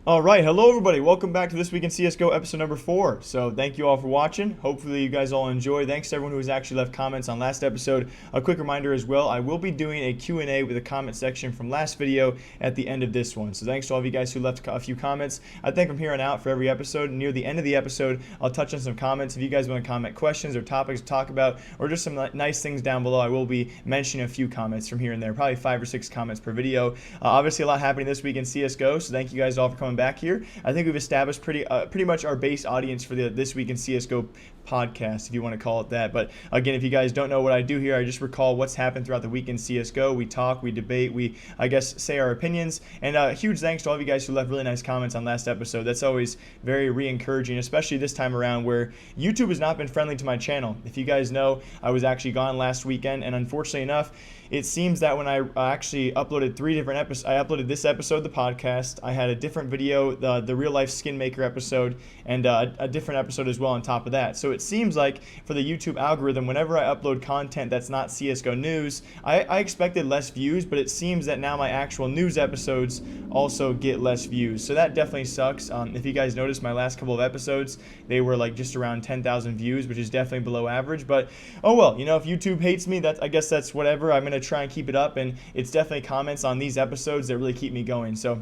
All right, hello everybody. Welcome back to This Week in CSGO episode number 4. So thank you all for watching. Hopefully you guys all enjoy. Thanks to everyone who has actually left comments on last episode. A quick reminder as well, I will be doing a Q&A with a comment section from last video at the end of this one. So thanks to all of you guys who left a few comments. I think from here on out for every episode, near the end of the episode, I'll touch on some comments. If you guys want to comment questions or topics to talk about or just some nice things down below, I will be mentioning a few comments from here and there, probably 5 or 6 comments per video. Obviously a lot happening this week in CSGO, so thank you guys all for coming back here. I think we've established pretty much our base audience for the This Week in CSGO podcast, if you want to call it that. But again, if you guys don't know what I do here, I just recall what's happened throughout the week in CSGO. We talk, we debate, we, I guess, say our opinions. And huge thanks to all of you guys who left really nice comments on last episode. That's always very re-encouraging, especially this time around where YouTube has not been friendly to my channel. If you guys know, I was actually gone last weekend, and unfortunately enough, it seems that when I actually uploaded 3 different episodes, I uploaded this episode, the podcast, I had a different video, the real life skin maker episode, and a different episode as well on top of that. So it seems like for the YouTube algorithm, whenever I upload content that's not CSGO news, I expected less views, but it seems that now my actual news episodes also get less views. So that definitely sucks. If you guys noticed my last couple of episodes, they were like just around 10,000 views, which is definitely below average. But oh well, you know, if YouTube hates me, I guess that's whatever. I'm gonna try and keep it up, and it's definitely comments on these episodes that really keep me going. So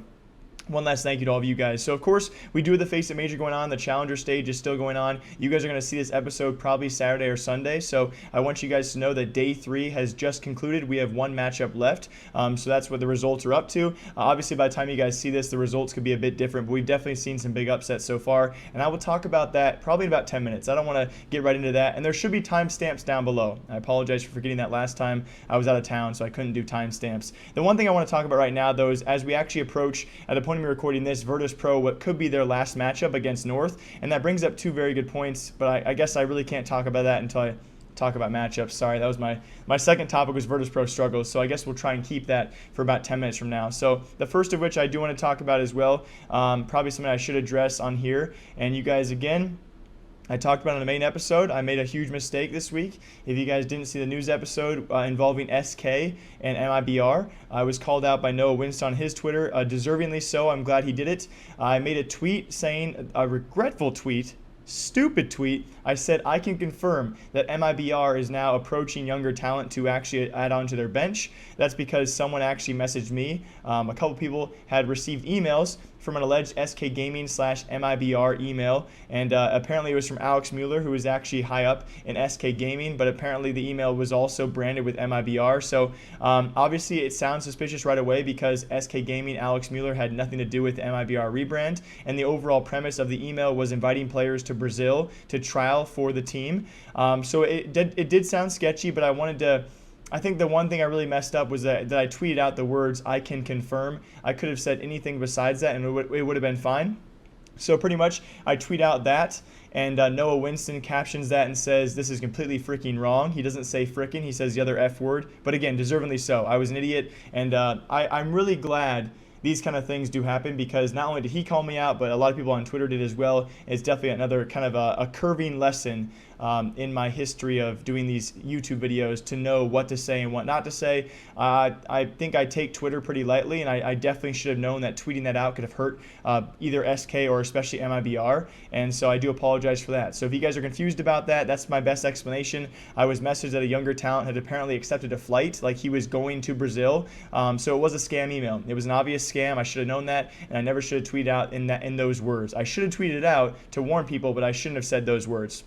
one last thank you to all of you guys. So of course, we do have the Faceit Major going on. The Challenger stage is still going on. You guys are going to see this episode probably Saturday or Sunday. So I want you guys to know that day 3 has just concluded. We have 1 matchup left. So that's what the results are up to. Obviously, by the time you guys see this, the results could be a bit different, but we've definitely seen some big upsets so far. And I will talk about that probably in about 10 minutes. I don't want to get right into that. And there should be timestamps down below. I apologize for forgetting that last time. I was out of town, so I couldn't do timestamps. The one thing I want to talk about right now, though, is as we actually approach, at the point of me recording this, Virtus Pro, what could be their last matchup against North, and that brings up 2 very good points, but I guess I really can't talk about that until I talk about matchups. Sorry, that was my second topic was Virtus Pro struggles, so I guess we'll try and keep that for about 10 minutes from now. So the first of which I do want to talk about as well, probably something I should address on here, and you guys, again, I talked about in the main episode, I made a huge mistake this week. If you guys didn't see the news episode involving SK and MiBR, I was called out by Noah Winston on his Twitter, deservingly so. I'm glad he did it. I made a tweet saying, a regretful tweet, stupid tweet. I said I can confirm that MiBR is now approaching younger talent to actually add on to their bench. That's because someone actually messaged me. A couple people had received emails from an alleged SK Gaming / MiBR email, and apparently it was from Alex Mueller, who was actually high up in SK Gaming, but apparently the email was also branded with MiBR. So obviously it sounds suspicious right away because SK Gaming Alex Mueller had nothing to do with the MiBR rebrand, and the overall premise of the email was inviting players to Brazil to trial for the team. So it did sound sketchy, but I think the one thing I really messed up was that I tweeted out the words "I can confirm." I could have said anything besides that, and it would have been fine. So pretty much, I tweet out that, and Noah Winston captions that and says, "This is completely freaking wrong." He doesn't say frickin', he says the other F word. But again, deservingly so. I was an idiot, and I'm really glad these kind of things do happen, because not only did he call me out, but a lot of people on Twitter did as well. It's definitely another kind of a curving lesson in my history of doing these YouTube videos to know what to say and what not to say. I think I take Twitter pretty lightly, and I definitely should have known that tweeting that out could have hurt either SK or especially MiBR, and so I do apologize for that. So if you guys are confused about that, that's my best explanation. I was messaged that a younger talent had apparently accepted a flight, like he was going to Brazil, so it was a scam email. It was an obvious scam. I should have known that, and I never should have tweeted out in those words. I should have tweeted it out to warn people, but I shouldn't have said those words.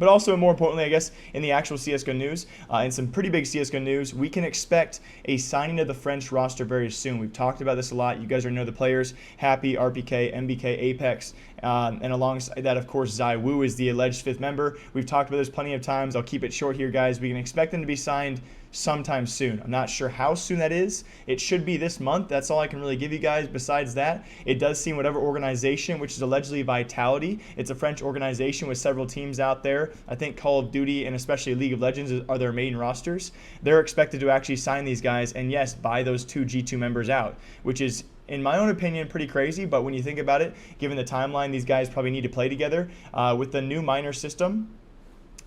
But also, more importantly, I guess, in the actual CSGO news, in some pretty big CSGO news, we can expect a signing of the French roster very soon. We've talked about this a lot. You guys already know the players: Haci, RPK, MBK, Apex, and alongside that, of course, Zai Wu is the alleged 5th member. We've talked about this plenty of times. I'll keep it short here, guys. We can expect them to be signed sometime soon. I'm not sure how soon that is. It should be this month. That's all I can really give you guys. Besides that, it does seem whatever organization, which is allegedly Vitality, it's a French organization with several teams out there. I think Call of Duty and especially League of Legends are their main rosters. They're expected to actually sign these guys and, yes, buy those 2 G2 members out, which is, in my own opinion, pretty crazy. But when you think about it, given the timeline these guys probably need to play together with the new minor system,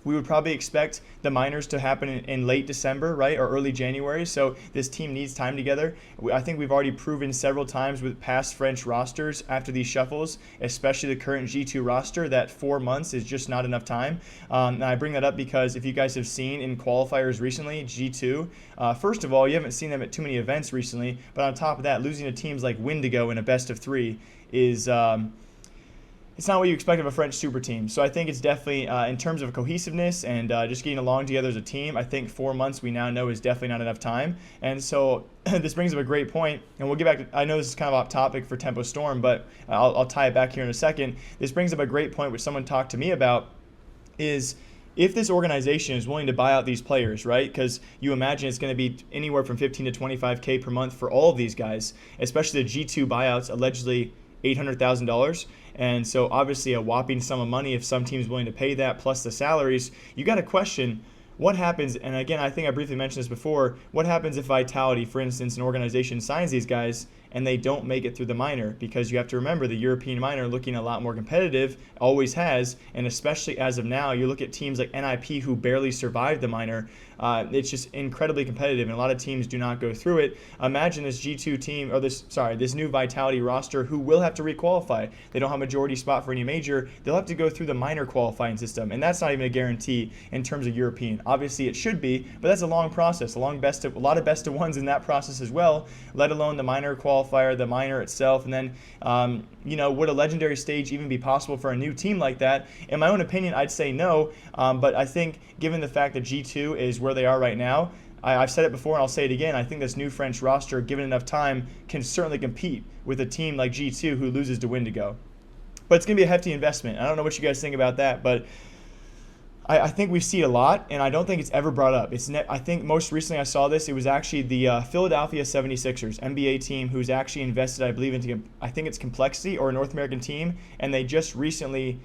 we would probably expect the minors to happen in late December, right, or early January. So this team needs time together. I think we've already proven several times with past French rosters after these shuffles, especially the current G2 roster, that 4 months is just not enough time. And I bring that up because if you guys have seen in qualifiers recently, G2, first of all, you haven't seen them at too many events recently, but on top of that, losing to teams like Wendigo in a best of 3 is... it's not what you expect of a French super team. So I think it's definitely, in terms of cohesiveness and just getting along together as a team, I think 4 months we now know is definitely not enough time. And so this brings up a great point, and we'll get back to, I know this is kind of off topic for Tempo Storm, but I'll tie it back here in a second. This brings up a great point which someone talked to me about, is if this organization is willing to buy out these players, right? Because you imagine it's going to be anywhere from 15 to 25K per month for all of these guys, especially the G2 buyouts, allegedly $800,000. And so obviously a whopping sum of money if some team's willing to pay that plus the salaries. You got to question what happens, and again, I think I briefly mentioned this before, what happens if Vitality, for instance, an organization signs these guys and they don't make it through the minor? Because you have to remember the European minor looking a lot more competitive, always has, and especially as of now, you look at teams like NIP who barely survived the minor. It's just incredibly competitive, and a lot of teams do not go through it. Imagine this G2 team, or this new Vitality roster who will have to requalify. They don't have a majority spot for any major. They'll have to go through the minor qualifying system, and that's not even a guarantee in terms of European. Obviously, it should be, but that's a long process, a lot of best of ones in that process as well, let alone the minor qualifier, the minor itself, and then, would a legendary stage even be possible for a new team like that? In my own opinion, I'd say no, but I think given the fact that G2 is where they are right now, I've said it before and I'll say it again, I think this new French roster, given enough time, can certainly compete with a team like G2 who loses to Wendigo. But it's going to be a hefty investment. I don't know what you guys think about that, but I think we see it a lot, and I don't think it's ever brought up. I think most recently I saw this, it was actually the Philadelphia 76ers, NBA team, who's actually invested, I believe, into, I think it's Complexity or a North American team, and they just recently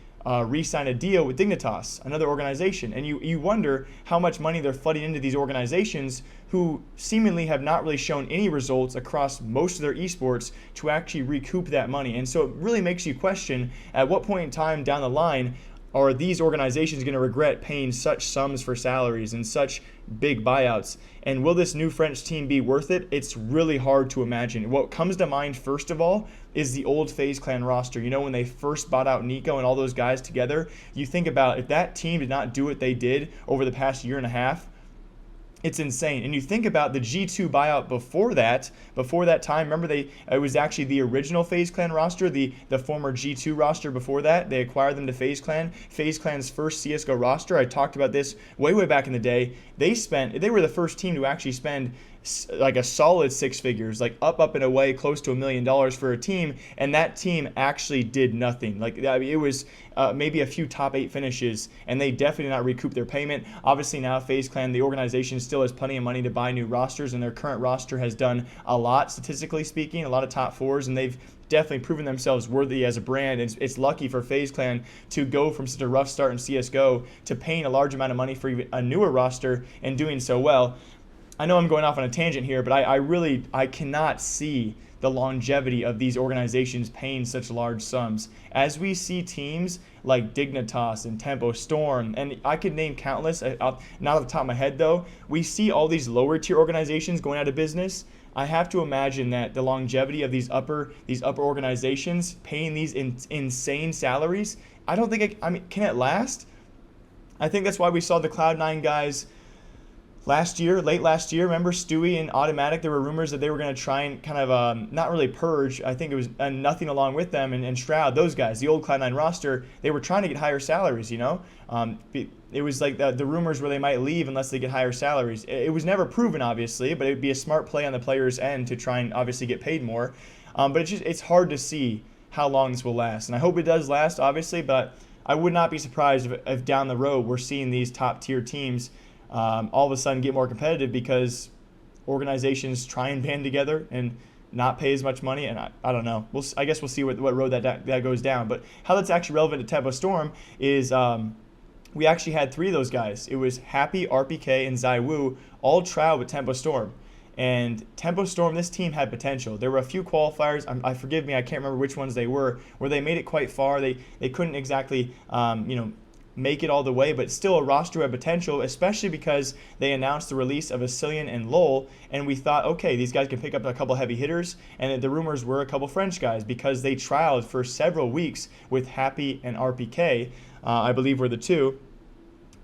re-signed a deal with Dignitas, another organization. And you wonder how much money they're flooding into these organizations who seemingly have not really shown any results across most of their esports to actually recoup that money. And so it really makes you question, at what point in time down the line are these organizations going to regret paying such sums for salaries and such big buyouts? And will this new French team be worth it? It's really hard to imagine. What comes to mind, first of all, is the old FaZe Clan roster. You know, when they first bought out Nico and all those guys together, you think about if that team did not do what they did over the past year and a half, it's insane. And you think about the G2 buyout before that time, remember it was actually the original FaZe Clan roster, the former G2 roster before that. They acquired them to FaZe Clan. FaZe Clan's first CSGO roster, I talked about this way back in the day. They were the first team to actually spend like a solid 6 figures, like up and away, close to $1 million for a team, and that team actually did nothing. Like, I mean, it was maybe a few top 8 finishes, and they definitely did not recoup their payment. Obviously now FaZe Clan, the organization, still has plenty of money to buy new rosters, and their current roster has done a lot, statistically speaking, a lot of top 4s, and they've definitely proven themselves worthy as a brand. It's lucky for FaZe Clan to go from such a rough start in CSGO to paying a large amount of money for even a newer roster and doing so well. I know I'm going off on a tangent here, but I cannot see the longevity of these organizations paying such large sums. As we see teams like Dignitas and Tempo Storm, and I could name countless, not off the top of my head though, we see all these lower tier organizations going out of business. I have to imagine that the longevity of these upper organizations paying these insane salaries, I don't think can it last? I think that's why we saw the Cloud9 guys late last year, remember Stewie and Automatic, there were rumors that they were going to try and kind of, not really purge, I think it was nothing along with them, and Shroud, those guys, the old Cloud9 roster, they were trying to get higher salaries, you know? It was like the rumors where they might leave unless they get higher salaries. It was never proven, obviously, but it would be a smart play on the player's end to try and obviously get paid more. But it's hard to see how long this will last, and I hope it does last, obviously, but I would not be surprised if down the road we're seeing these top tier teams all of a sudden get more competitive because organizations try and band together and not pay as much money, and I don't know. I guess we'll see what road that goes down. But how that's actually relevant to Tempo Storm is we actually had 3 of those guys. It was Happy, RPK, and Zaiwu all trial with Tempo Storm. And Tempo Storm, this team had potential. There were a few qualifiers, forgive me, I can't remember which ones they were, where they made it quite far. They couldn't exactly, make it all the way, but still a roster had potential, especially because they announced the release of Acilian and Lowell, and we thought, okay, these guys can pick up a couple heavy hitters, and the rumors were a couple French guys because they trialed for several weeks with Haci and RPK, I believe were the two.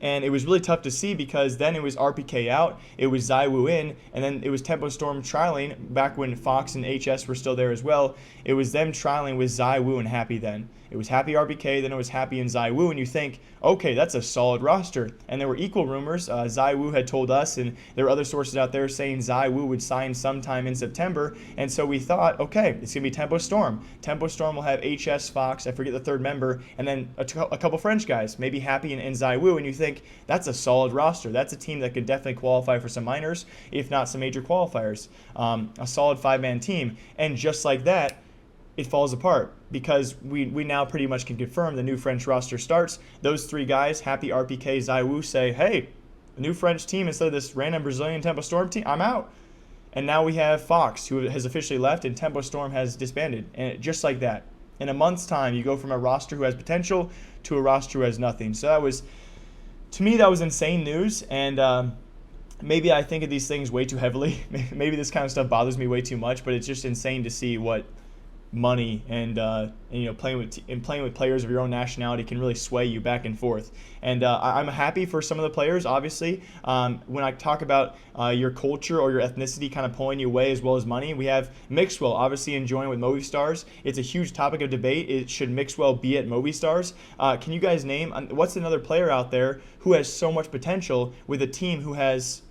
And it was really tough to see because then it was RPK out, it was ZywOo in, and then it was Tempo Storm trialing back when Fox and HS were still there as well. It was them trialing with ZywOo and Haci then. It was Haci RPK, then it was Haci and ZywOo, and you think, okay, that's a solid roster. And there were equal rumors. ZywOo had told us, and there were other sources out there saying ZywOo would sign sometime in September, and so we thought, okay, it's going to be Tempo Storm. Tempo Storm will have HS, Fox, I forget the third member, and then a couple French guys, maybe Haci and ZywOo, and you think, that's a solid roster. That's a team that could definitely qualify for some minors, if not some major qualifiers. A solid 5-man team, and just like that, it falls apart because we now pretty much can confirm the new French roster starts. Those three guys, Haci, RPK, ZywOo, say, hey, the new French team instead of this random Brazilian Tempo Storm team, I'm out. And now we have Fox, who has officially left, and Tempo Storm has disbanded. And just like that, in a month's time, you go from a roster who has potential to a roster who has nothing. So that was, to me, that was insane news. And maybe I think of these things way too heavily. Maybe this kind of stuff bothers me way too much, but it's just insane to see what money and playing with players of your own nationality can really sway you back and forth. And I'm happy for some of the players, obviously. When I talk about your culture or your ethnicity kind of pulling you away as well as money, we have Mixwell obviously enjoying with Movistars. It's a huge topic of debate. Should Mixwell be at Movistars? Can you guys name what's another player out there who has so much potential with a team who has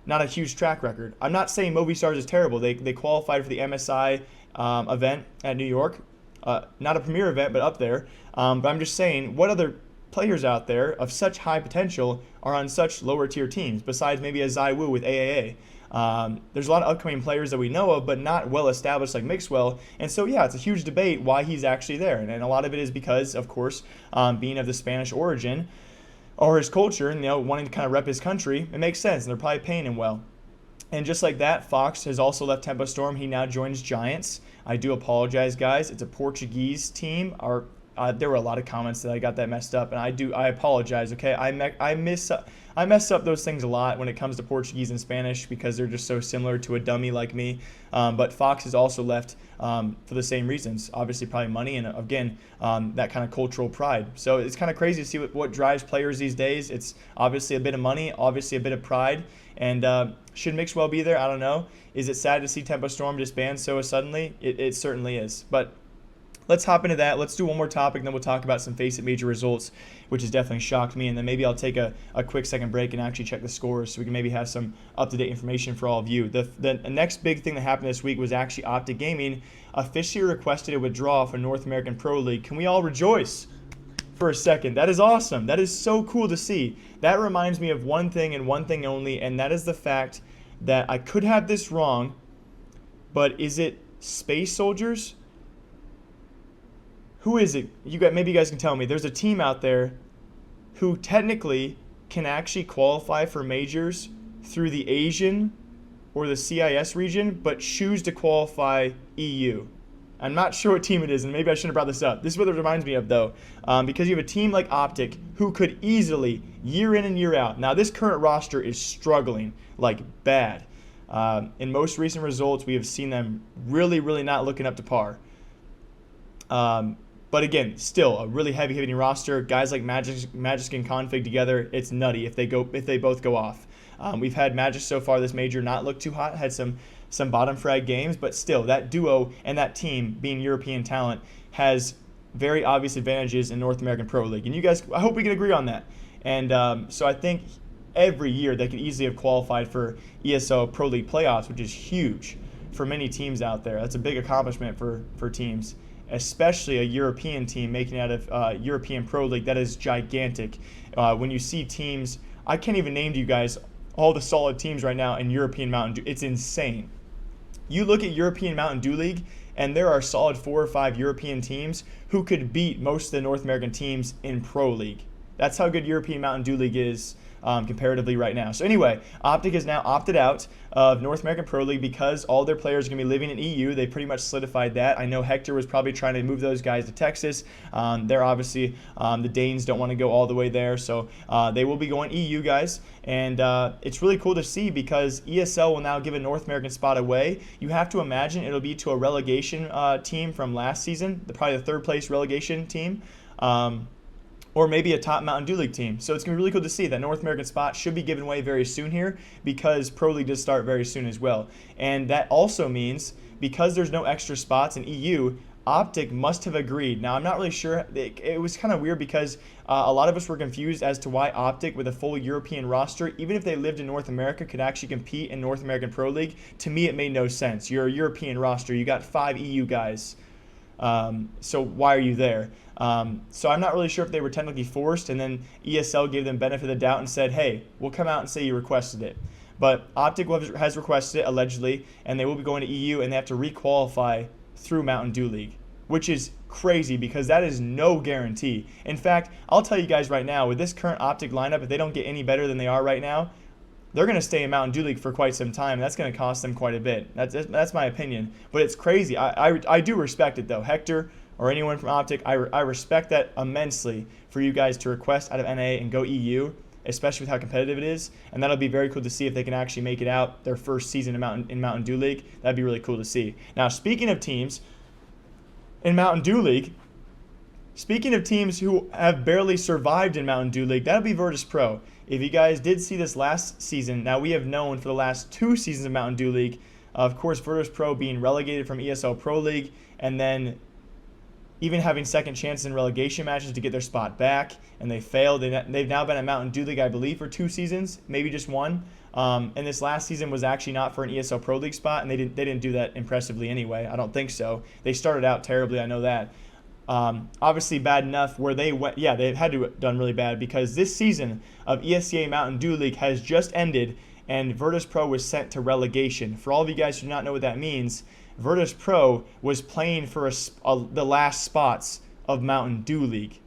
not a huge track record? I'm not saying Movistars is terrible. They qualified for the MSI event at New York. Not a premier event, but up there. But I'm just saying, what other players out there of such high potential are on such lower tier teams, besides maybe a ZywOo with AAA? There's a lot of upcoming players that we know of, but not well established like Mixwell. And so, yeah, it's a huge debate why he's actually there. And a lot of it is because, of course, being of the Spanish origin or his culture and, wanting to kind of rep his country, it makes sense. And they're probably paying him well. And just like that, Fox has also left Tempo Storm. He now joins Giants. I do apologize, guys. It's a Portuguese team. There were a lot of comments that I got that messed up, and I apologize. Okay, I mess up those things a lot when it comes to Portuguese and Spanish because they're just so similar to a dummy like me. But Fox has also left for the same reasons. Obviously, probably money, and again, that kind of cultural pride. So it's kind of crazy to see what drives players these days. It's obviously a bit of money, obviously a bit of pride. And should Mixwell be there? I don't know. Is it sad to see Tempo Storm disband so suddenly? It certainly is. But let's hop into that. Let's do one more topic, and then we'll talk about some Faceit major results, which has definitely shocked me. And then maybe I'll take a quick second break and actually check the scores so we can maybe have some up-to-date information for all of you. The next big thing that happened this week was actually OpTic Gaming officially requested a withdrawal for North American Pro League. Can we all rejoice for a second? That is awesome. That is so cool to see. That reminds me of one thing and one thing only, and that is the fact that I could have this wrong, but is it Space Soldiers? Who is it? Maybe you guys can tell me. There's a team out there who technically can actually qualify for majors through the Asian or the CIS region, but choose to qualify EU. I'm not sure what team it is, and maybe I shouldn't have brought this up. This is what it reminds me of, though, because you have a team like OpTic who could easily, year in and year out. Now, this current roster is struggling like bad. In most recent results, we have seen them really, really not looking up to par. But again, still a really heavy hitting roster. Guys like Magic and Config together, it's nutty if they both go off. We've had Magic so far this major not look too hot. Had some bottom frag games, but still that duo and that team being European talent has very obvious advantages in North American Pro League. And you guys, I hope we can agree on that. And so I think every year they could easily have qualified for ESL Pro League playoffs, which is huge for many teams out there. That's a big accomplishment for teams, especially a European team making out of European Pro League. That is gigantic. When you see teams, I can't even name to you guys all the solid teams right now in European Mountain Dew. It's insane. You look at European Mountain Dew League, and there are solid 4 or 5 European teams who could beat most of the North American teams in Pro League. That's how good European Mountain Dew League is comparatively right now. So anyway, OpTic has now opted out of North American Pro League because all their players are going to be living in EU. They pretty much solidified that. I know Hector was probably trying to move those guys to Texas. They're obviously, the Danes don't want to go all the way there, so they will be going EU guys. And it's really cool to see because ESL will now give a North American spot away. You have to imagine it'll be to a relegation team from last season, probably the third place relegation team. Or maybe a top Mountain Dew League team. So it's going to be really cool to see that North American spot should be given away very soon here because Pro League does start very soon as well. And that also means because there's no extra spots in EU, OpTic must have agreed. Now, I'm not really sure. It was kind of weird because a lot of us were confused as to why OpTic, with a full European roster, even if they lived in North America, could actually compete in North American Pro League. To me, it made no sense. You're a European roster. You got 5 EU guys. So why are you there? So I'm not really sure if they were technically forced, and then ESL gave them benefit of the doubt and said, hey, we'll come out and say you requested it. But OpTic has requested it, allegedly, and they will be going to EU, and they have to re-qualify through Mountain Dew League, which is crazy because that is no guarantee. In fact, I'll tell you guys right now, with this current OpTic lineup, if they don't get any better than they are right now, they're going to stay in Mountain Dew League for quite some time. That's going to cost them quite a bit. That's my opinion. But it's crazy. I do respect it, though. Hector or anyone from OpTic, I respect that immensely for you guys to request out of NA and go EU, especially with how competitive it is. And that'll be very cool to see if they can actually make it out their first season in Mountain Dew League. That'd be really cool to see. Now, speaking of teams in Mountain Dew League, speaking of teams who have barely survived in Mountain Dew League, that'll be Virtus Pro. If you guys did see this last season, now we have known for the last 2 seasons of Mountain Dew League, of course, Virtus Pro being relegated from ESL Pro League, and then even having second chances in relegation matches to get their spot back, and they failed. They've now been at Mountain Dew League, I believe, for 2 seasons, maybe just 1. And this last season was actually not for an ESL Pro League spot, and they didn't do that impressively anyway. I don't think so. They started out terribly, I know that. Obviously bad enough where they went, yeah, they had to have done really bad because this season of ESCA Mountain Dew League has just ended and Virtus Pro was sent to relegation. For all of you guys who do not know what that means, Virtus Pro was playing for the last spots of Mountain Dew League,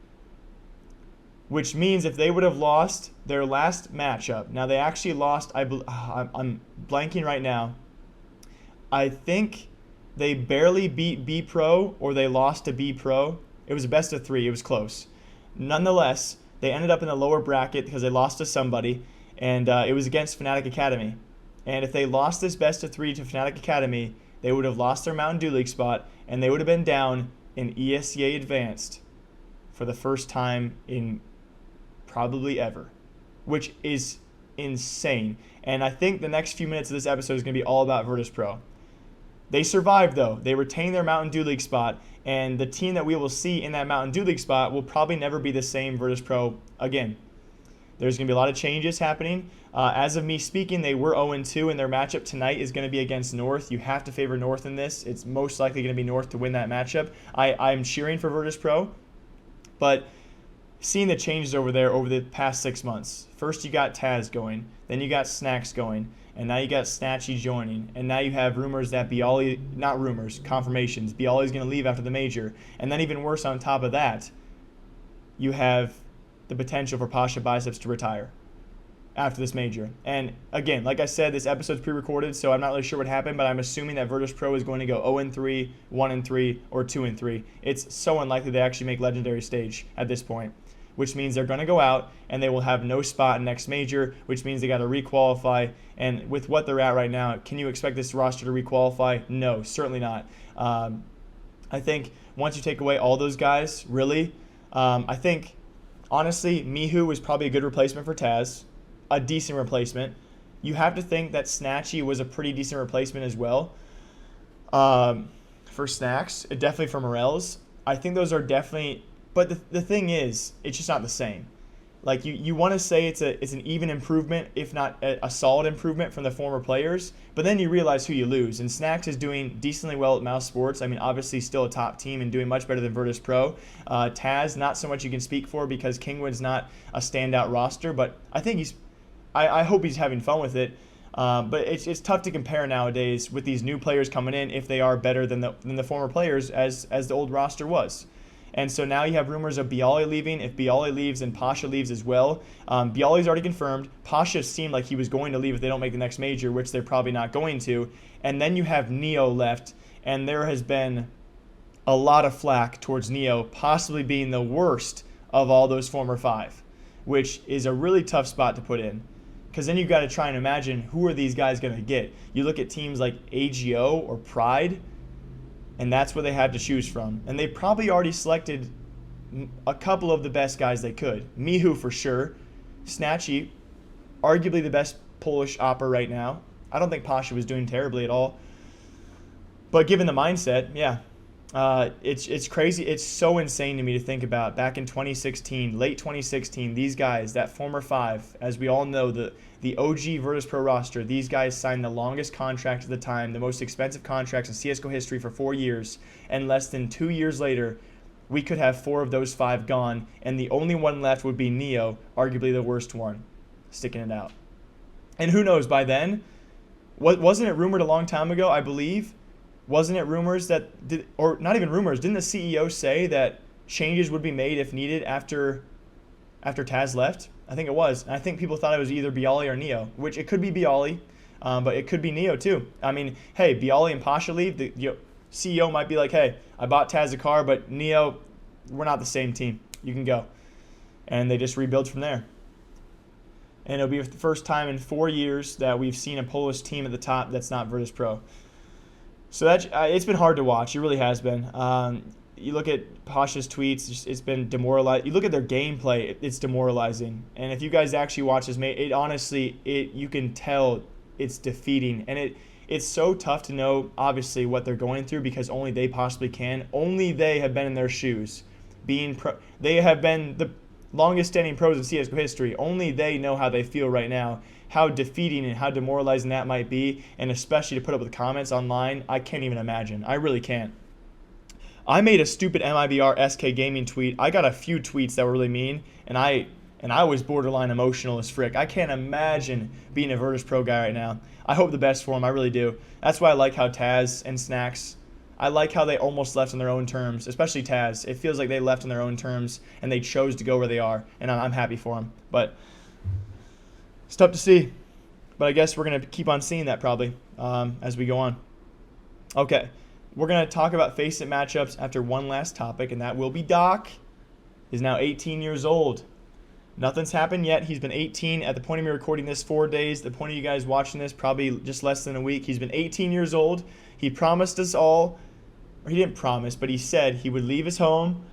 which means if they would have lost their last matchup, now they actually lost, I'm blanking right now, I think they barely beat B Pro or they lost to B Pro. It was a best of 3. It was close. Nonetheless, they ended up in the lower bracket because they lost to somebody, and it was against Fnatic Academy. And if they lost this best of 3 to Fnatic Academy, they would have lost their Mountain Dew League spot, and they would have been down in ESCA Advanced for the first time in probably ever, which is insane. And I think the next few minutes of this episode is going to be all about Virtus Pro. They survived, though. They retained their Mountain Dew League spot, and the team that we will see in that Mountain Dew League spot will probably never be the same Virtus Pro again. There's going to be a lot of changes happening. As of me speaking, they were 0-2, and their matchup tonight is going to be against North. You have to favor North in this. It's most likely going to be North to win that matchup. I'm cheering for Virtus Pro, but seeing the changes over there over the past 6 months. First you got Taz going, then you got Snacks going, and now you got Snatchy joining, and now you have rumors that confirmations, Bialy's going to leave after the major, and then even worse on top of that, you have the potential for Pasha Biceps to retire after this major. And again, like I said, this episode's pre-recorded, so I'm not really sure what happened, but I'm assuming that Virtus Pro is going to go 0-3, 1-3, or 2-3. It's so unlikely they actually make Legendary Stage at this point, which means they're going to go out and they will have no spot in next major, which means they got to requalify. And with what they're at right now, can you expect this roster to requalify? No, certainly not. I think once you take away all those guys, really, I think, honestly, Mihu was probably a good replacement for Taz, a decent replacement. You have to think that Snatchy was a pretty decent replacement as well for Snacks, definitely for Morels. I think those are definitely, but the thing is, it's just not the same. Like you want to say it's an even improvement, if not a solid improvement from the former players, but then you realize who you lose. And Snacks is doing decently well at Mouse Sports. I mean, obviously still a top team and doing much better than Virtus Pro. Taz, not so much you can speak for because Kingwood's not a standout roster, but I think I hope he's having fun with it. But it's tough to compare nowadays with these new players coming in if they are better than the former players as the old roster was. And so now you have rumors of Bialy leaving. If Bialy leaves, then Pasha leaves as well. Bialy's already confirmed. Pasha seemed like he was going to leave if they don't make the next major, which they're probably not going to. And then you have Neo left, and there has been a lot of flack towards Neo possibly being the worst of all those former 5, which is a really tough spot to put in. Because then you've got to try and imagine who are these guys going to get. You look at teams like AGO or Pride, and that's what they had to choose from. And they probably already selected a couple of the best guys they could. Mihu for sure. Snatchy, arguably the best Polish opera right now. I don't think Pasha was doing terribly at all. But given the mindset, yeah. It's crazy. It's so insane to me to think about. Back in 2016, late 2016, these guys, that former 5, as we all know, the OG Virtus Pro roster, these guys signed the longest contract at the time, the most expensive contracts in CSGO history for 4 years, and less than 2 years later, we could have 4 of those 5 gone, and the only one left would be Neo, arguably the worst one, sticking it out. And who knows, by then, wasn't it rumored a long time ago, I believe? Wasn't it rumors that, or not even rumors, didn't the CEO say that changes would be made if needed after Taz left? I think it was. And I think people thought it was either Bialy or Neo, which it could be Bialy, but it could be Neo too. I mean, hey, Bialy and Pasha leave, the CEO might be like, hey, I bought Taz a car, but Neo, we're not the same team. You can go. And they just rebuild from there. And it'll be the first time in 4 years that we've seen a Polish team at the top that's not Virtus Pro. So it's been hard to watch. It really has been. You look at Pasha's tweets, it's been demoralizing. You look at their gameplay, it's demoralizing. And if you guys actually watch this, it honestly, you can tell it's defeating. And it's so tough to know, obviously, what they're going through because only they possibly can. Only they have been in their shoes. They have been the longest standing pros in CSGO history. Only they know how they feel right now, how defeating and how demoralizing that might be, and especially to put up with the comments online, I can't even imagine. I really can't. I made a stupid MiBR SK Gaming tweet. I got a few tweets that were really mean, and I was borderline emotional as frick. I can't imagine being a Virtus Pro guy right now. I hope the best for him, I really do. That's why I like how Taz and Snacks, I like how they almost left on their own terms, especially Taz. It feels like they left on their own terms, and they chose to go where they are, and I'm happy for them. But it's tough to see, but I guess we're going to keep on seeing that probably as we go on. Okay, we're going to talk about Faceit matchups after one last topic, and that will be Doc. He's now 18 years old. Nothing's happened yet. He's been 18 at the point of me recording this 4 days. The point of you guys watching this, probably just less than a week. He's been 18 years old. He promised us all, or he didn't promise, but he said he would leave his home,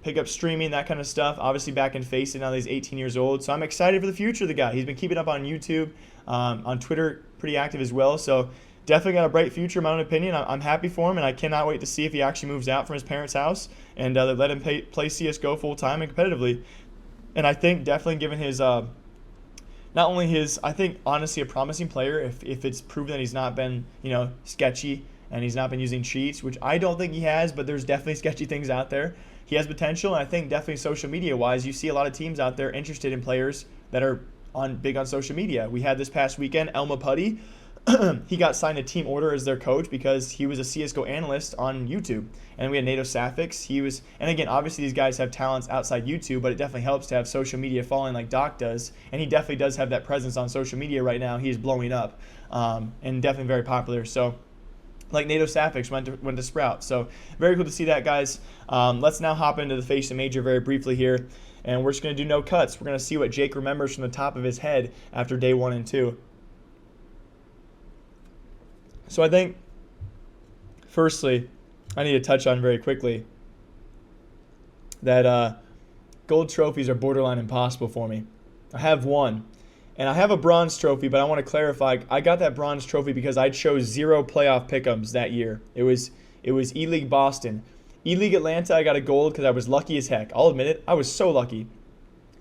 pick up streaming, that kind of stuff. Obviously back in Faceit now that he's 18 years old. So I'm excited for the future of the guy. He's been keeping up on YouTube, on Twitter, pretty active as well. So definitely got a bright future in my own opinion. I'm happy for him, and I cannot wait to see if he actually moves out from his parents' house and they let him play CSGO full-time and competitively. And I think definitely given his, not only his, I think honestly a promising player if it's proven that he's not been, sketchy and he's not been using cheats, which I don't think he has, but there's definitely sketchy things out there. He has potential, and I think definitely social media-wise, you see a lot of teams out there interested in players that are big on social media. We had this past weekend, Elma Putty. He got signed to Team Order as their coach because he was a CSGO analyst on YouTube. And we had D0cC. And again, obviously these guys have talents outside YouTube, but it definitely helps to have social media following like Doc does. And he definitely does have that presence on social media right now. He's blowing up and definitely very popular. So like D0cC went to Sprout. So very cool to see that, guys. Let's now hop into the Faceit Major very briefly here. And we're just going to do no cuts. We're going to see what Jake remembers from the top of his head after day 1 and 2. So I think, firstly, I need to touch on very quickly that gold trophies are borderline impossible for me. I have one, and I have a bronze trophy, but I want to clarify, I got that bronze trophy because I chose 0 playoff pick'ems that year. It was E-League Boston. E-League Atlanta, I got a gold because I was lucky as heck. I'll admit it, I was so lucky.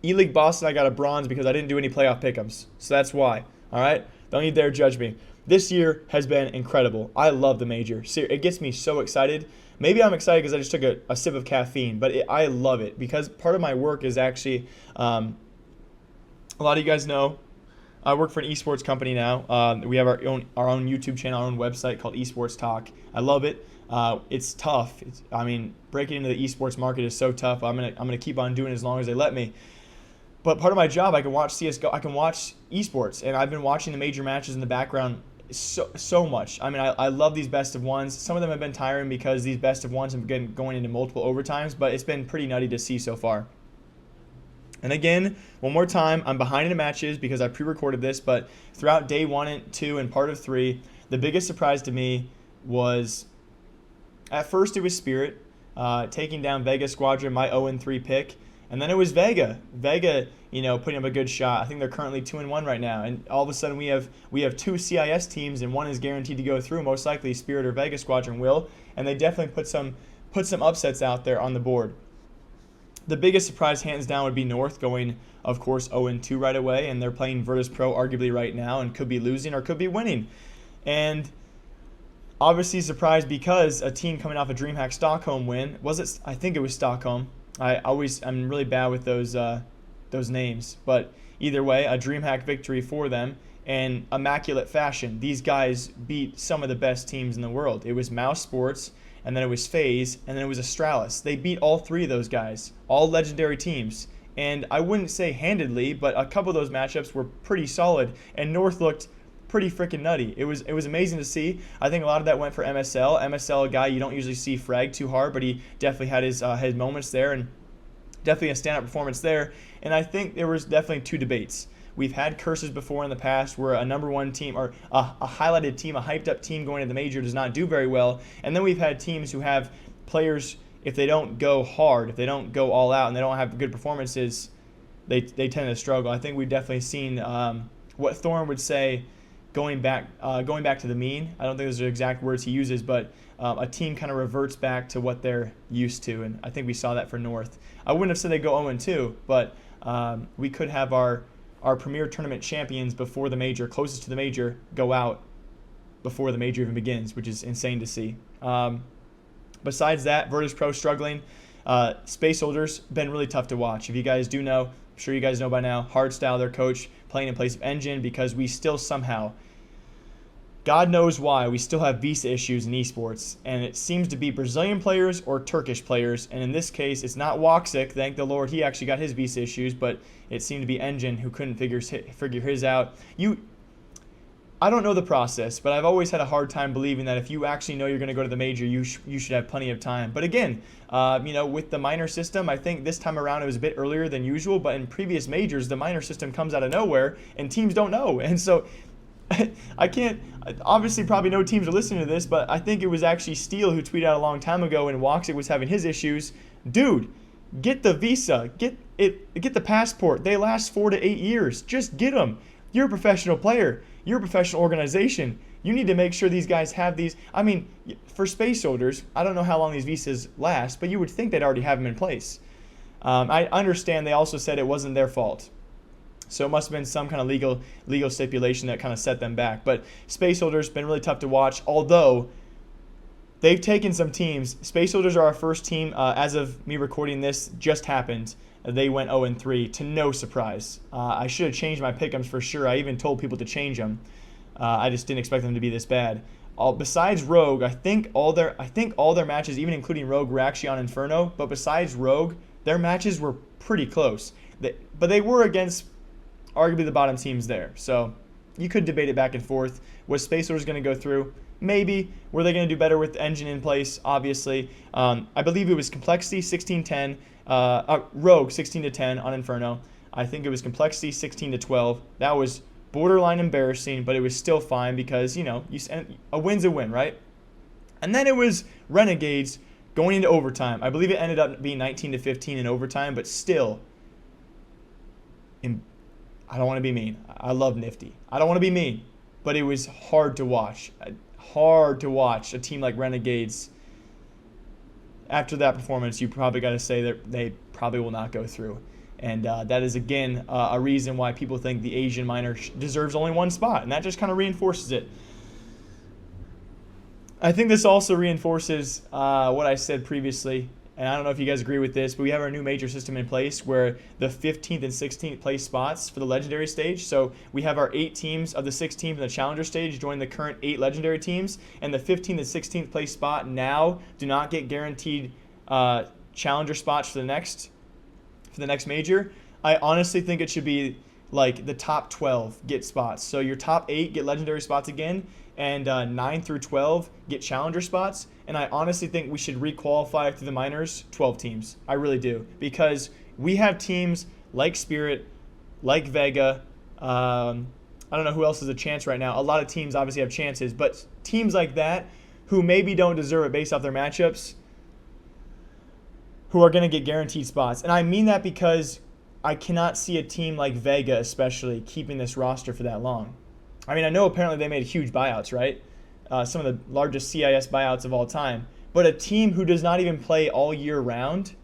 E-League Boston, I got a bronze because I didn't do any playoff pick'ems. So that's why, all right? Don't you dare judge me. This year has been incredible. I love the Major. It gets me so excited. Maybe I'm excited because I just took a sip of caffeine, but I love it because part of my work is actually, a lot of you guys know, I work for an esports company now. We have our own YouTube channel, our own website called Esports Talk. I love it. It's tough. Breaking into the esports market is so tough. I'm gonna keep on doing it as long as they let me. But part of my job, I can watch CSGO, I can watch esports, and I've been watching the major matches in the background so much. I love these best of ones. Some of them have been tiring because these best of ones have been going into multiple overtimes, but it's been pretty nutty to see so far. And again, one more time, I'm behind in the matches because I pre-recorded this, but throughout day 1 and 2 and part of 3, the biggest surprise to me was, at first it was Spirit, taking down Vega Squadron, my 0-3 pick, and then it was Vega. Vega, putting up a good shot. I think they're currently 2-1 right now, and all of a sudden we have 2 CIS teams, and one is guaranteed to go through. Most likely Spirit or Vega Squadron will, and they definitely put some upsets out there on the board. The biggest surprise, hands down, would be North going, of course, 0-2 right away, and they're playing Virtus Pro arguably right now and could be losing or could be winning. And obviously surprised because a team coming off a DreamHack Stockholm win, I think it was Stockholm. I'm really bad with those names, but either way, a DreamHack victory for them in immaculate fashion. These guys beat some of the best teams in the world. It was Mouse Sports, and then it was FaZe, and then it was Astralis. They beat all 3 of those guys, all legendary teams. And I wouldn't say handedly, but a couple of those matchups were pretty solid, and North looked pretty freaking nutty. It was amazing to see. I think a lot of that went for MSL. MSL, a guy you don't usually see frag too hard, but he definitely had his moments there, and definitely a standout performance there. And I think there was definitely 2 debates. We've had curses before in the past where a number 1 team or a highlighted team, a hyped up team going to the major does not do very well. And then we've had teams who have players, if they don't go hard, if they don't go all out and they don't have good performances, they tend to struggle. I think we've definitely seen what Thorne would say, going back to the mean. I don't think those are the exact words he uses, but a team kind of reverts back to what they're used to. And I think we saw that for North. I wouldn't have said they go 0-2, but we could have our premier tournament champions before the major, closest to the major, go out before the major even begins, which is insane to see. Besides that, Virtus Pro struggling. Space Soldiers, been really tough to watch. If you guys do know, I'm sure you guys know by now, Hardstyle, their coach, playing in place of Engine, because we still somehow, God knows why, we still have visa issues in esports, and it seems to be Brazilian players or Turkish players, and in this case, it's not Woxic, thank the Lord, he actually got his visa issues, but it seemed to be Engine who couldn't figure his out. I don't know the process, but I've always had a hard time believing that if you actually know you're going to go to the major, you should have plenty of time. But again, with the minor system, I think this time around it was a bit earlier than usual, but in previous majors, the minor system comes out of nowhere, and teams don't know, and so I can't, obviously probably no teams are listening to this, but I think it was actually Steele who tweeted out a long time ago when Woxic was having his issues, dude, get the visa, get the passport, they last 4 to 8 years, just get them. You're a professional player, you're a professional organization, you need to make sure these guys have these. For Space Soldiers, I don't know how long these visas last, but you would think they'd already have them in place. I understand they also said it wasn't their fault. So it must have been some kind of legal stipulation that kind of set them back. But Space Soldiers been really tough to watch, although they've taken some teams. Space Soldiers are our first team. As of me recording this, just happened. They went 0-3 to no surprise. I should have changed my pick'ems for sure. I even told people to change them. I just didn't expect them to be this bad. Besides Rogue, I think all their matches, even including Rogue, were actually on Inferno. But besides Rogue, their matches were pretty close. But they were against arguably the bottom teams there. So you could debate it back and forth. Was Space Soldiers going to go through? Maybe. Were they going to do better with the Engine in place? Obviously. I believe it was Complexity 16-10, Rogue 16-10 on Inferno. I think it was Complexity 16-12. That was borderline embarrassing, but it was still fine because, a win's a win, right? And then it was Renegades going into overtime. I believe it ended up being 19-15 in overtime, but still, I don't want to be mean. I love Nifty. I don't want to be mean, but it was hard to watch. Hard to watch a team like Renegades. After that performance, you probably got to say that they probably will not go through. And that is, again, a reason why people think the Asian minor deserves only one spot, and that just kind of reinforces it. I think this also reinforces what I said previously. and I don't know if you guys agree with this, but we have our new major system in place where the 15th and 16th place spots for the legendary stage. So we have our 8 teams of the 6 teams in the challenger stage join the current 8 legendary teams, and the 15th and 16th place spot now do not get guaranteed challenger spots for the next major. I honestly think it should be like the top 12 get spots. So your top 8 get legendary spots again, and 9 through 12 get challenger spots. And I honestly think we should re-qualify through the minors 12 teams. I really do, because we have teams like Spirit, like Vega. I don't know who else has a chance right now. A lot of teams obviously have chances, but teams like that who maybe don't deserve it based off their matchups, who are going to get guaranteed spots. And I mean that because I cannot see a team like Vega especially keeping this roster for that long. I mean, I know apparently they made huge buyouts, right? Some of the largest CIS buyouts of all time. But a team who does not even play all year round,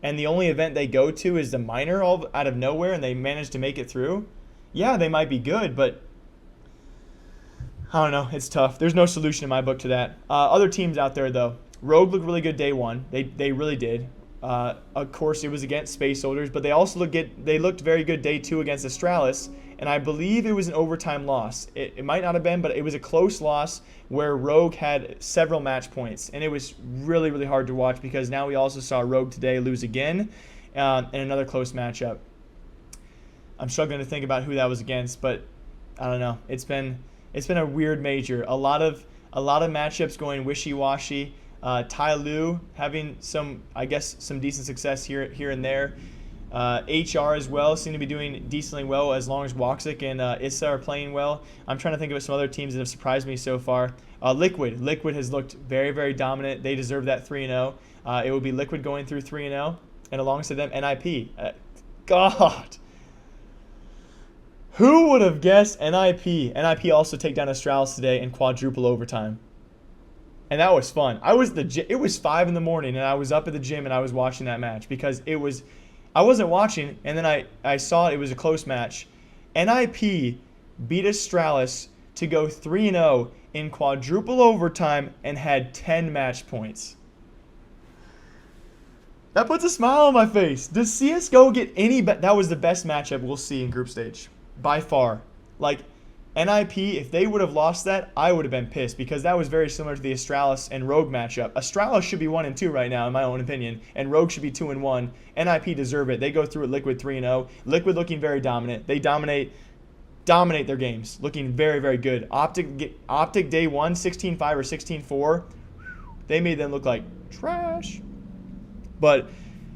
and the only event they go to is the minor all out of nowhere, and they manage to make it through, yeah, they might be good, but I don't know. It's tough. There's no solution in my book to that. Other teams out there, though. Rogue looked really good day one. They really did. Of course, it was against Space Soldiers, but they also looked very good day 2 against Astralis, and I believe it was an overtime loss. It might not have been, but it was a close loss where Rogue had several match points, and it was really, really hard to watch because now we also saw Rogue today lose again in another close matchup. I'm struggling to think about who that was against, but I don't know. It's been a weird major. A lot of matchups going wishy-washy. Tai Lu having some decent success here and there. HR as well seem to be doing decently well as long as Woxic and Issa are playing well. I'm trying to think of some other teams that have surprised me so far. Liquid has looked very, very dominant. They deserve that 3-0. It would be Liquid going through 3-0, and alongside them NIP. God, who would have guessed NIP? NIP also take down Astralis today in quadruple overtime. And that was fun. It was 5 in the morning, and I was up at the gym and I was watching that match because I wasn't watching, and then I saw it was a close match. NIP beat Astralis to go 3-0 in quadruple overtime and had 10 match points. That puts a smile on my face. Does CSGO get any better? That was the best matchup we'll see in group stage by far. Like, NIP, if they would have lost that, I would have been pissed because that was very similar to the Astralis and Rogue matchup. Astralis should be 1-2 right now, in my own opinion, and Rogue should be 2-1. NIP deserve it. They go through at Liquid 3-0. Liquid looking very dominant. They dominate their games, looking very, very good. OpTic day 1, 16-5 or 16-4. They made them look like trash. But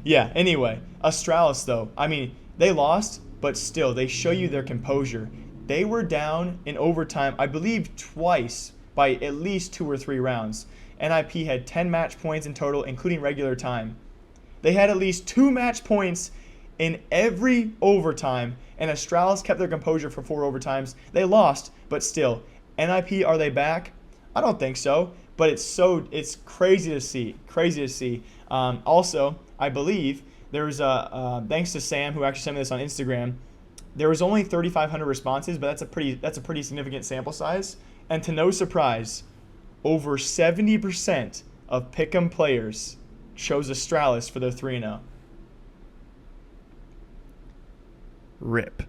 yeah, anyway, Astralis though, I mean, they lost, but still, they show you their composure. They were down in overtime, I believe, twice by at least 2 or 3 rounds. NIP had 10 match points in total, including regular time. They had at least 2 match points in every overtime, and Astralis kept their composure for 4 overtimes. They lost, but still, NIP, are they back? I don't think so, but it's crazy to see. Crazy to see. Also, I believe there's thanks to Sam, who actually sent me this on Instagram. There was only 3,500 responses, but that's a pretty significant sample size. And to no surprise, over 70% of Pick'em players chose Astralis for their 3-0. RIP.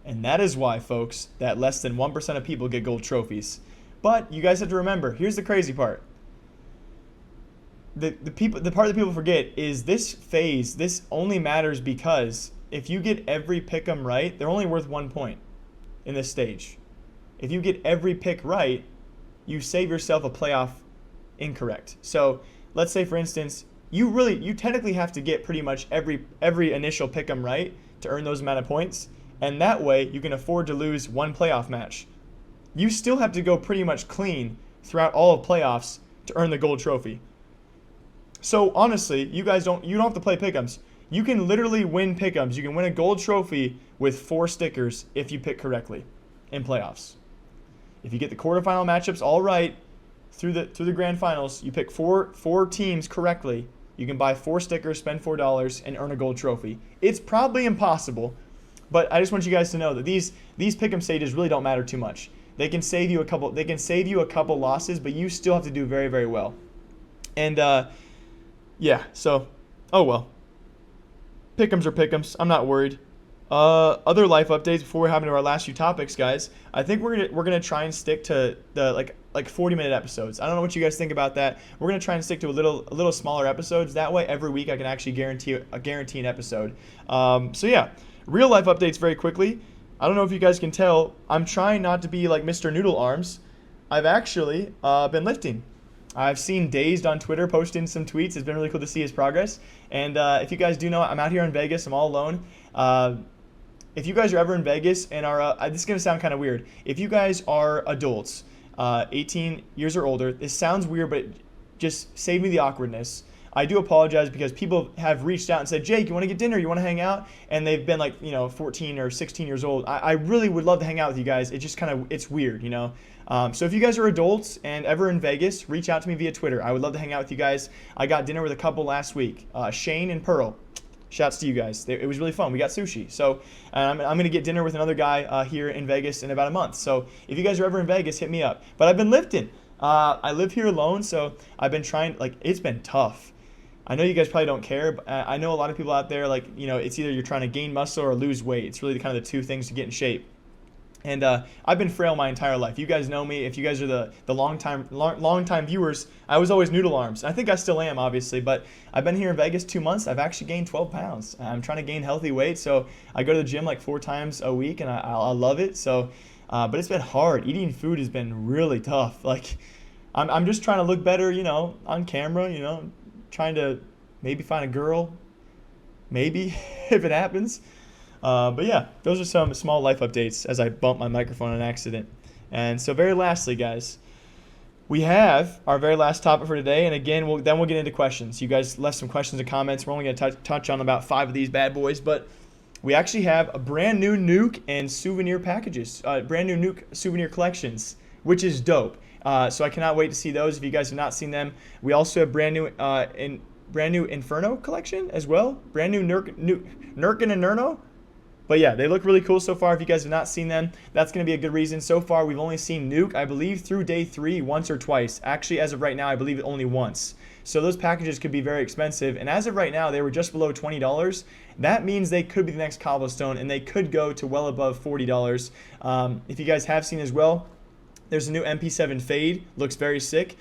And that is why, folks, that less than 1% of people get gold trophies. But you guys have to remember, here's the crazy part. The part that people forget is this phase, this only matters because if you get every pick'em right, they're only worth 1 point in this stage. If you get every pick right, you save yourself a playoff incorrect. So let's say, for instance, you technically have to get pretty much every initial pick'em right to earn those amount of points, and that way you can afford to lose 1 playoff match. You still have to go pretty much clean throughout all of playoffs to earn the gold trophy. So honestly, you don't have to play pick'ems. You can literally win pick'ems. You can win a gold trophy with 4 stickers if you pick correctly in playoffs. If you get the quarterfinal matchups all right through the grand finals, you pick four teams correctly, you can buy 4 stickers, spend $4, and earn a gold trophy. It's probably impossible, but I just want you guys to know that these pick'em stages really don't matter too much. They can save you a couple losses, but you still have to do very, very well. And yeah, so, oh well. Pick'ems are pick'ems. I'm not worried. Other life updates before we hop into our last few topics, guys. I think we're gonna try and stick to the like 40-minute episodes. I don't know what you guys think about that. We're gonna try and stick to a little smaller episodes. That way, every week I can actually guarantee an episode. So yeah, real life updates very quickly. I don't know if you guys can tell. I'm trying not to be like Mr. Noodle Arms. I've actually been lifting. I've seen Dazed on Twitter posting some tweets. It's been really cool to see his progress. And if you guys do know, I'm out here in Vegas. I'm all alone. If you guys are ever in Vegas and are, this is going to sound kind of weird. If you guys are adults, 18 years or older, this sounds weird, but just save me the awkwardness. I do apologize because people have reached out and said, Jake, you want to get dinner? You want to hang out? And they've been like, 14 or 16 years old. I really would love to hang out with you guys. It just it's weird, So if you guys are adults and ever in Vegas, reach out to me via Twitter. I would love to hang out with you guys. I got dinner with a couple last week, Shane and Pearl. Shouts to you guys. It was really fun. We got sushi. So I'm going to get dinner with another guy here in Vegas in about a month. So if you guys are ever in Vegas, hit me up. But I've been lifting. I live here alone, so I've been trying. It's been tough. I know you guys probably don't care, but I know a lot of people out there, it's either you're trying to gain muscle or lose weight. It's really kind of the two things to get in shape. And I've been frail my entire life. You guys know me. If you guys are the long time viewers, I was always noodle arms. I think I still am, obviously, but I've been here in Vegas 2 months. I've actually gained 12 pounds. I'm trying to gain healthy weight, so I go to the gym like 4 times a week, and I love it. So, but it's been hard. Eating food has been really tough. I'm just trying to look better, on camera, trying to maybe find a girl, maybe, if it happens. But yeah, those are some small life updates as I bumped my microphone on accident. And so very lastly, guys, we have our very last topic for today. And again, we'll get into questions. You guys left some questions and comments. We're only going to touch on about 5 of these bad boys. But we actually have a brand new Nuke and Souvenir packages, brand new Nuke Souvenir collections, which is dope. So I cannot wait to see those if you guys have not seen them. We also have brand new Inferno collection as well. Brand new Nurk and Inferno. But yeah, they look really cool so far. If you guys have not seen them, that's going to be a good reason. So far, we've only seen Nuke, I believe, through day 3 once or twice. Actually, as of right now, I believe only once. So those packages could be very expensive. And as of right now, they were just below $20. That means they could be the next Cobblestone, and they could go to well above $40. If you guys have seen as well, there's a new MP7 Fade, looks very sick.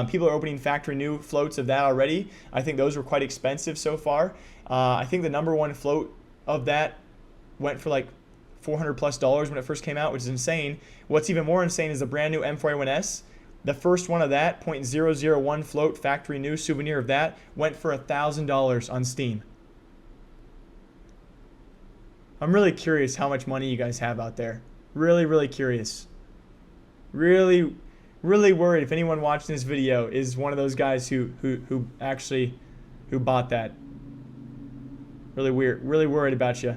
People are opening factory new floats of that already. I think those were quite expensive so far. I think the number 1 float of that went for like $400+ when it first came out, which is insane. What's even more insane is the brand new M4A1S. The first one of that, .001 float, factory new souvenir of that, went for $1,000 on Steam. I'm really curious how much money you guys have out there. Really, really curious. Really, really worried if anyone watching this video is one of those guys who bought that. Really worried about you.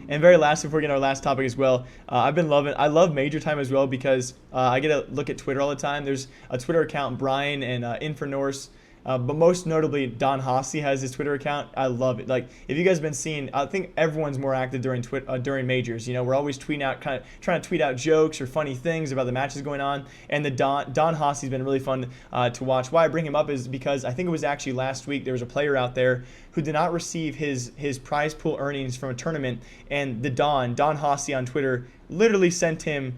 And very last, before we get to our last topic as well, I love Major Time as well because I get to look at Twitter all the time. There's a Twitter account, Brian and Infernorse. But most notably, Don Haci has his Twitter account. I love it. If you guys have been seeing, I think everyone's more active during majors. We're always tweeting out, kind of trying to tweet out jokes or funny things about the matches going on. And the Don Haci's been really fun to watch. Why I bring him up is because I think it was actually last week there was a player out there who did not receive his prize pool earnings from a tournament, and the Don Haci on Twitter literally sent him,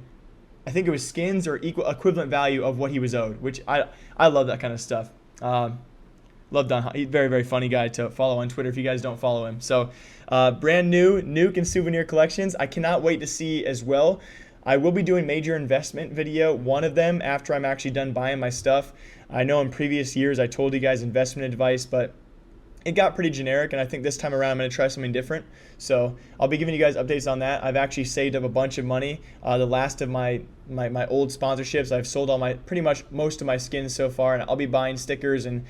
I think it was skins or equivalent value of what he was owed, which I love that kind of stuff. Love Don. He's a very, very funny guy to follow on Twitter if you guys don't follow him. So brand new Nuke and Souvenir collections. I cannot wait to see as well. I will be doing major investment video, one of them after I'm actually done buying my stuff. I know in previous years I told you guys investment advice, but it got pretty generic, and I think this time around I'm going to try something different. So I'll be giving you guys updates on that. I've actually saved up a bunch of money. The last of my old sponsorships, I've sold pretty much most of my skins so far, and I'll be buying stickers and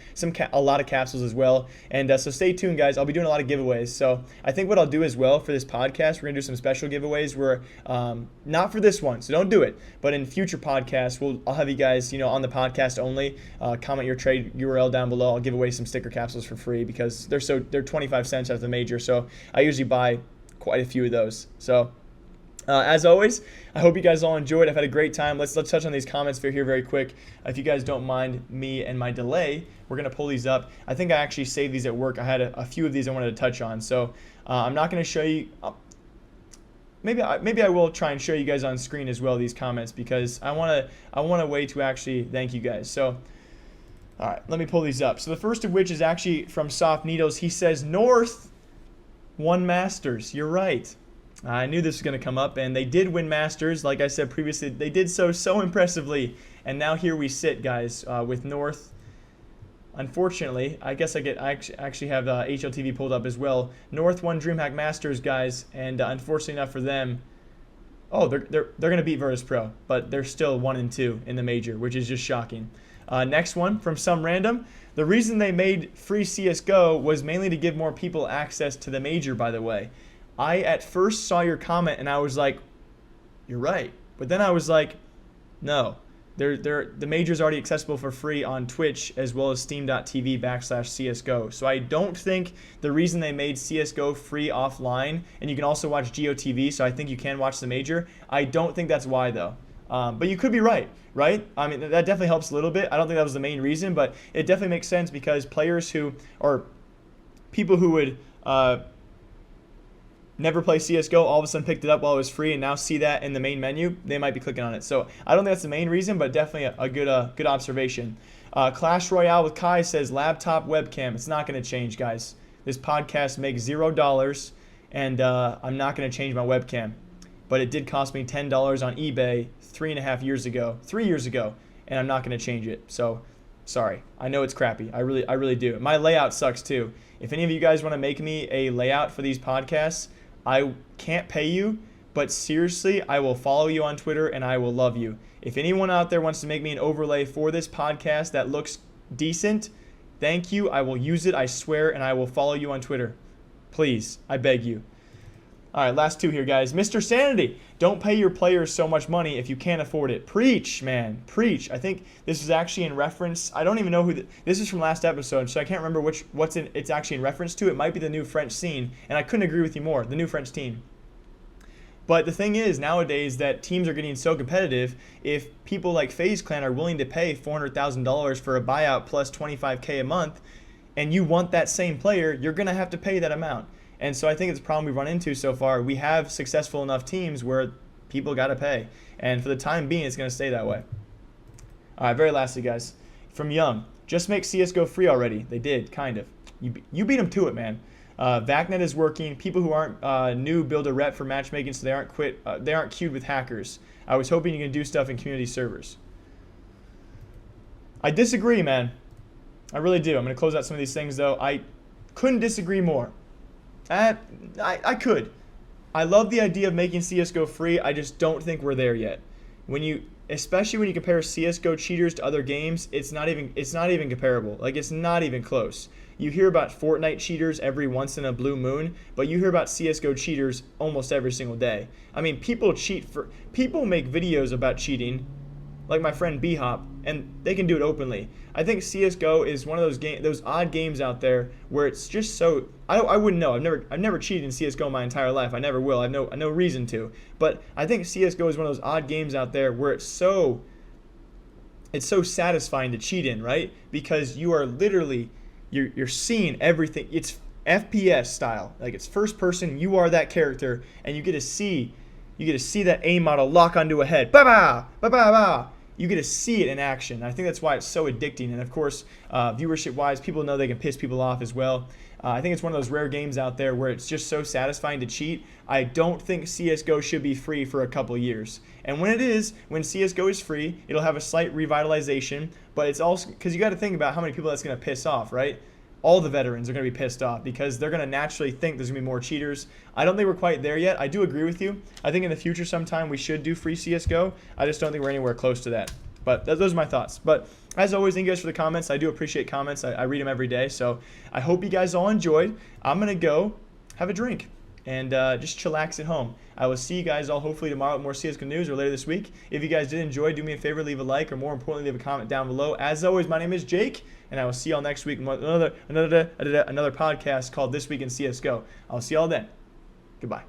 a lot of capsules as well. And so stay tuned, guys. I'll be doing a lot of giveaways. So I think what I'll do as well for this podcast, we're going to do some special giveaways where, not for this one, so don't do it, but in future podcasts, I'll have you guys, on the podcast only, comment your trade URL down below. I'll give away some sticker capsules for free because they're 25 cents at the major. So I usually buy quite a few of those. So As always, I hope you guys all enjoyed. I've had a great time. Let's touch on these comments for here very quick. If you guys don't mind me and my delay, we're going to pull these up. I think I actually saved these at work. I had a few of these I wanted to touch on. So I'm not going to show you. Maybe I will try and show you guys on screen as well these comments, because I want a way to actually thank you guys. So all right, let me pull these up. So the first of which is actually from Soft Needles. He says, North won Masters. You're right. I knew this was going to come up, and they did win Masters. Like I said previously, they did so impressively. And now here we sit, guys, with North. Unfortunately, I guess I actually have HLTV pulled up as well. North won DreamHack Masters, guys, and unfortunately enough for them, oh, they're going to beat Virtus Pro, but they're still 1-2 in the major, which is just shocking. Next one from some random. The reason they made free CSGO was mainly to give more people access to the major, by the way. I at first saw your comment and I was like, you're right. But then I was like, no. The major is already accessible for free on Twitch as well as steam.tv/CSGO. So I don't think the reason they made CSGO free offline, and you can also watch GOTV, so I think you can watch the major. I don't think that's why, though. But you could be right? I mean, that definitely helps a little bit. I don't think that was the main reason, but it definitely makes sense because players who, or people who would never play CSGO, all of a sudden picked it up while it was free and now see that in the main menu, they might be clicking on it. So I don't think that's the main reason, but definitely a good observation. Clash Royale with Kai says, laptop webcam. It's not going to change, guys. This podcast makes $0, and I'm not going to change my webcam. But it did cost me $10 on eBay 3 years ago, and I'm not going to change it. So, sorry. I know it's crappy. I really do. My layout sucks too. If any of you guys want to make me a layout for these podcasts, I can't pay you, but seriously, I will follow you on Twitter and I will love you. If anyone out there wants to make me an overlay for this podcast that looks decent, thank you. I will use it, I swear, and I will follow you on Twitter. Please, I beg you. All right, last two here, guys. Mr. Sanity, don't pay your players so much money if you can't afford it. Preach, man, preach. I think this is actually in reference. I don't even know who this is from last episode, so I can't remember it's actually in reference to. It might be the new French scene, and I couldn't agree with you more. The new French team. But the thing is, nowadays, that teams are getting so competitive. If people like FaZe Clan are willing to pay $400,000 for a buyout plus $25K a month, and you want that same player, you're gonna have to pay that amount. And so I think it's a problem we've run into so far. We have successful enough teams where people got to pay. And for the time being, it's going to stay that way. All right, very lastly, guys. From Young, just make CSGO free already. They did, kind of. You beat them to it, man. VACnet is working. People who aren't new build a rep for matchmaking so they aren't queued with hackers. I was hoping you can do stuff in community servers. I disagree, man. I really do. I'm going to close out some of these things, though. I couldn't disagree more. I could. I love the idea of making CSGO free. I just don't think we're there yet. Especially when you compare CSGO cheaters to other games, it's not even comparable. Like, it's not even close. You hear about Fortnite cheaters every once in a blue moon, but you hear about CSGO cheaters almost every single day. I mean, people make videos about cheating, like my friend B-Hop, and they can do it openly. I think CSGO is one of those odd games out there where it's just so. I wouldn't know. I've never cheated in CSGO my entire life. I never will. I have no reason to. But I think CSGO is one of those odd games out there where it's so satisfying to cheat in, right? Because you are literally you're seeing everything. It's FPS style, like it's first person. You are that character, and you get to see that aim model lock onto a head. Ba ba ba ba ba. You get to see it in action. I think that's why it's so addicting. And of course, viewership-wise, people know they can piss people off as well. I think it's one of those rare games out there where it's just so satisfying to cheat. I don't think CSGO should be free for a couple years. And when CSGO is free, it'll have a slight revitalization. But it's also because you got to think about how many people that's going to piss off, right? All the veterans are going to be pissed off because they're going to naturally think there's going to be more cheaters. I don't think we're quite there yet. I do agree with you. I think in the future sometime we should do free CSGO. I just don't think we're anywhere close to that. But those are my thoughts. But as always, thank you guys for the comments. I do appreciate comments. I read them every day. So I hope you guys all enjoyed. I'm going to go have a drink and just chillax at home. I will see you guys all hopefully tomorrow with more CSGO news or later this week. If you guys did enjoy, do me a favor, leave a like, or more importantly, leave a comment down below. As always, my name is Jake, and I will see y'all next week with another podcast called This Week in CSGO. I'll see y'all then. Goodbye.